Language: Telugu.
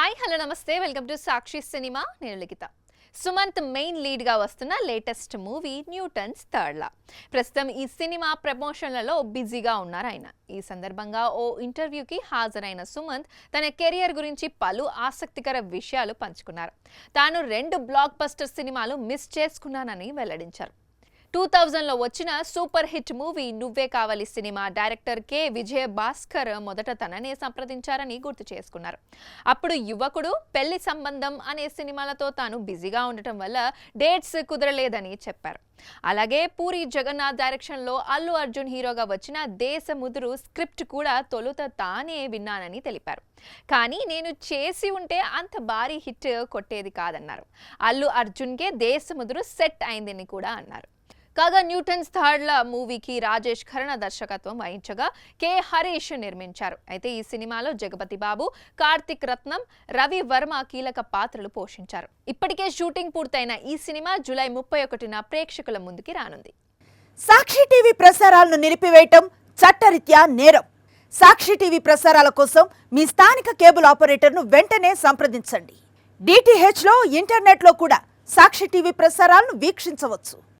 హాయ్ హలో నమస్తే వెల్కమ్ టు సాక్షి సినిమా నేను లిఖిత సుమంత్ మెయిన్ లీడ్ గా వస్తున్న latest movie Newton's third law ప్రస్తుతం ఈ సినిమా ప్రమోషన్లలో బిజీగా ఉన్నారు ఆయన ఈ సందర్భంగా ఓ ఇంటర్వ్యూకి హాజరైన సుమంత్ తన కెరియర్ గురించి పలు ఆసక్తికర విషయాలు పంచుకున్నారు తాను 2 బ్లాక్ బస్టర్ సినిమాలు మిస్ చేసుకున్నానని వెల్లడించారు 2000లో వచ్చిన సూపర్ హిట్ మూవీ నువ్వే కావాలి సినిమా డైరెక్టర్ కె విజయ భాస్కర్ మొదట తననే సంప్రదించారని గుర్తు చేసుకున్నారు అప్పుడు యువకుడు పెళ్లి సంబంధం అనే సినిమాలతో తాను బిజీగా ఉండటం వల్ల డేట్స్ కుదరలేదని చెప్పారు అలాగే పూరి జగన్నాథ్ డైరెక్షన్లో అల్లు అర్జున్ హీరోగా వచ్చిన దేశముదురు స్క్రిప్ట్ కూడా తొలుత తానే విన్నానని తెలిపారు కానీ నేను చేసి ఉంటే అంత భారీ హిట్ కొట్టేది కాదన్నారు అల్లు అర్జున్కే దేశముదురు సెట్ అయిందని కూడా అన్నారు కాగా న్యూటన్స్ థర్డ్ లా మూవీకి రాజేష్ ఖన్నా దర్శకత్వం వహించగా కె హరీష్ నిర్మించారు అయితే ఈ సినిమాలో జగపతి బాబు కార్తిక్ రత్నం రవి వర్మ కీలక పాత్రలు పోషించారు ఇప్పటికే షూటింగ్ పూర్తయిన ఈ సినిమా జూలై 31న ప్రేక్షకుల ముందుకి రానుంది సాక్షి టీవీ ప్రసారాలను నిలిపివేయటం చట్టరీత్యా నేరం సాక్షి టీవీ ప్రసారాల కోసం మీ స్థానిక కేబుల్ ఆపరేటర్ను వెంటనే సంప్రదించండి DTH లో ఇంటర్నెట్లో కూడా సాక్షి టీవీ ప్రసారాలను వీక్షించవచ్చు